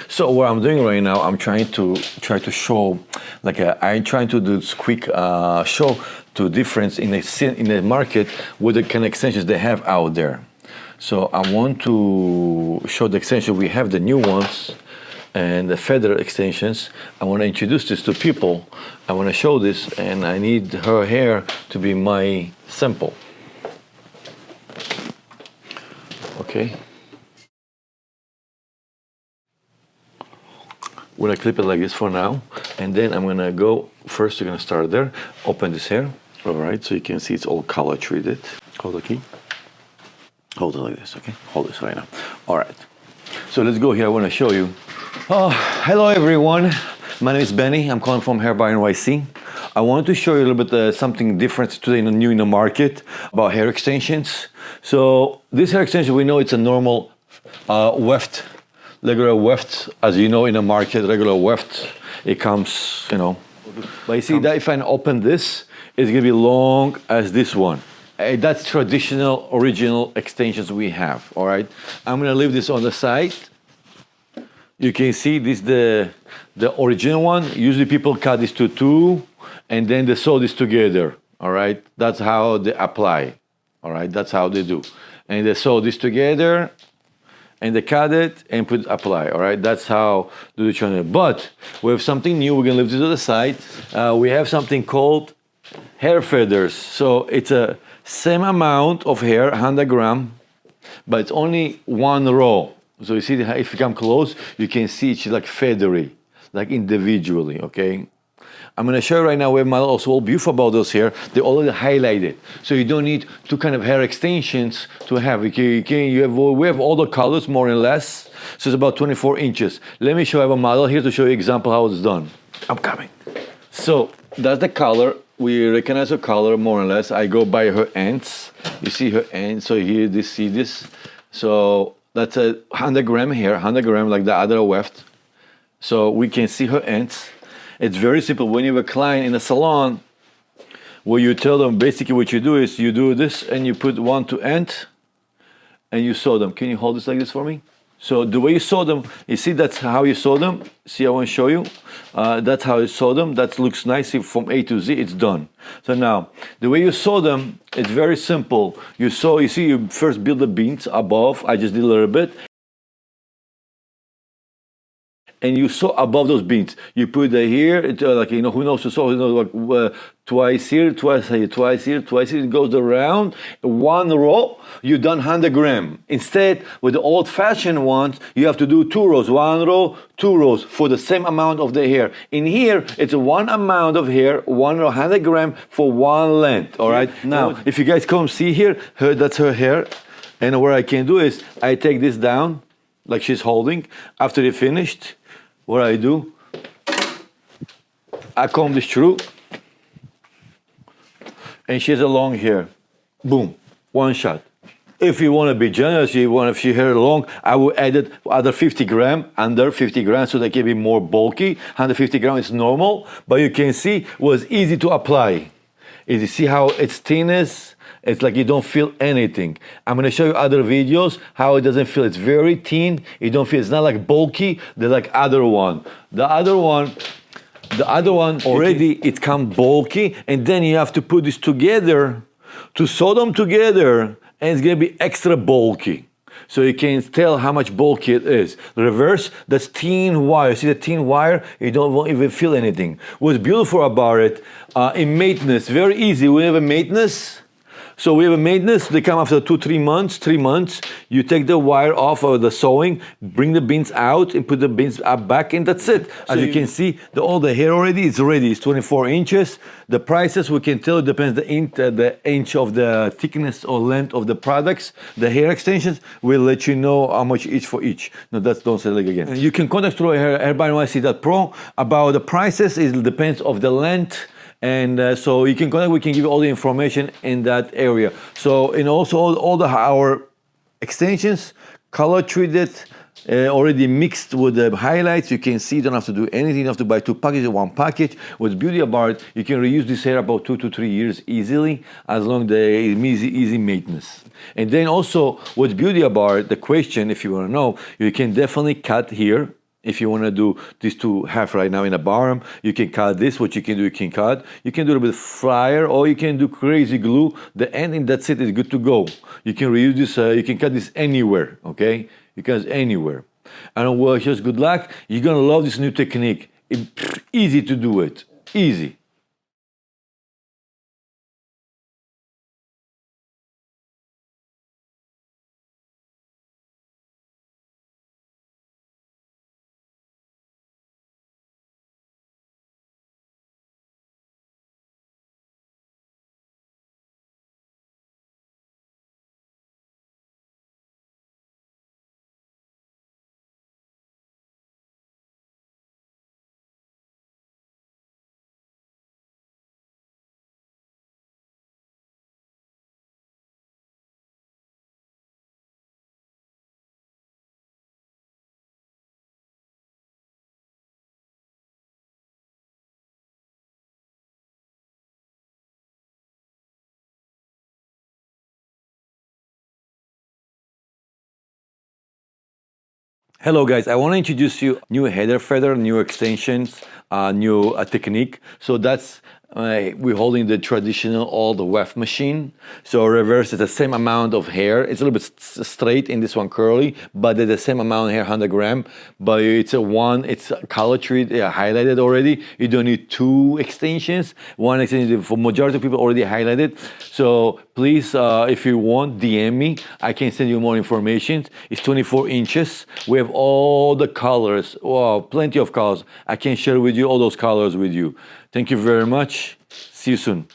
So what I'm doing right now, I'm trying to show, I'm trying to do this quick show to difference in the market with the kind of extensions they have out there. So I want to show the extension. We have the new ones and the feather extensions. I want to introduce this to people. I want to show this, and I need her hair to be my sample. Okay. We're gonna clip it like this for now, and then I'm gonna go, first you're gonna start there, open this hair, all right, so you can see it's all color treated. Hold the key. Hold it like this, okay? Hold this right now. All right, so let's go here, I wanna show you. Oh, hello everyone. My name is Benny, I'm calling from Hair by NYC. I wanted to show you a little bit something different today, new in the market, about hair extensions. So this hair extension, we know it's a normal weft, regular weft, as you know in the market, regular weft, it comes, you know. But you see that if I open this, it's gonna be long as this one. That's traditional, original extensions we have, all right? I'm gonna leave this on the side. You can see this the original one. Usually people cut this to two, and then they sew this together, all right? That's how they apply, all right? That's how they do. And they sew this together, and they cut it and put apply, all right? That's how do the channel. But we have something new, we're gonna leave this to the side. We have something called hair feathers. So it's a same amount of hair, 100 gram, but it's only one row. So you see, if you come close, you can see it's like feathery, like individually, okay? I'm gonna show you right now, we have also all beautiful about those hair. They're already highlighted. So you don't need two kind of hair extensions to have. We have all the colors, more or less. So it's about 24 inches. Let me show you, I have a model here to show you example how it's done. I'm coming. So that's the color. We recognize the color more or less. I go by her ends. You see her ends, so here, see this. So that's a 100 gram hair, 100 gram like the other weft. So we can see her ends. It's very simple. When you have a client in a salon, where you tell them basically what you do is you do this and you put one to end and you sew them. Can you hold this like this for me? So the way you sew them, you see that's how you sew them. See, I want to show you. That's how you sew them. That looks nice from A to Z, it's done. So now, the way you sew them, it's very simple. You sew, you see, you first build the beads above. I just did a little bit. And you sew above those beads. You put it here, like, you know, who knows to sew, like, twice here, twice here, twice here, twice here. It goes around, one row, you done 100 gram. Instead, with the old-fashioned ones, you have to do 2 rows, 1 row, 2 rows for the same amount of the hair. In here, it's one amount of hair, 1 row, 100 gram for one length, all right? Now, if you guys come see here, that's her hair. And what I can do is, I take this down, like she's holding. After they finished, what I do, I comb this through, and she has a long hair. Boom, one shot. If you want to be generous, if she hair long, I will add it other 50 gram, under 50 grams, so they can be more bulky. 150 grams is normal, but you can see it was easy to apply. You see how it's thin is? It's like you don't feel anything. I'm gonna show you other videos how it doesn't feel. It's very thin. You don't feel. It's not like bulky. They're like other one. The other one already it come bulky, and then you have to put this together to sew them together, and it's gonna be extra bulky. So you can tell how much bulky it is. The reverse, that's thin wire. See the thin wire? You won't even feel anything. What's beautiful about it, in maintenance, very easy. We have a maintenance. So we have a maintenance, they come after 3 months. You take the wire off of the sewing, bring the beans out and put the beans back, and that's it. As you can see, all the hair already is ready. It's 24 inches. The prices, we can tell, it depends the inch of the thickness or length of the products. The hair extensions, we'll let you know how much each for each. No, don't say it again. You can contact through hairbynyc.pro about the prices. It depends of the length. And so you can connect, we can give you all the information in that area. So, and also all our extensions color treated, already mixed with the highlights. You can see you don't have to do anything. You don't have to buy 2 packages in 1 package. With Beauty About, you can reuse this hair about 2 to 3 years easily, as long as it's easy maintenance. And then also with Beauty About, the question, if you want to know, you can definitely cut here. If you want to do these 2 half right now in a bottom, you can cut this. What you can do, you can cut. You can do a bit of fryer, or you can do crazy glue. The end, and that's it. It's good to go. You can reuse this. You can cut this anywhere. Okay, you can anywhere. And well, just good luck. You're gonna love this new technique. Easy to do it. Easy. Hello guys, I want to introduce you new header feather, new extensions, new technique. So that's we're holding the traditional all the weft machine. So reverse is the same amount of hair. It's a little bit straight in this one curly, but they're the same amount of hair, 100 gram. But it's it's a color treat, highlighted already. You don't need 2 extensions. 1 extension for majority of people already highlighted. So please, if you want, DM me. I can send you more information. It's 24 inches. We have all the colors. Wow, plenty of colors. I can share with you all those colors with you. Thank you very much. See you soon.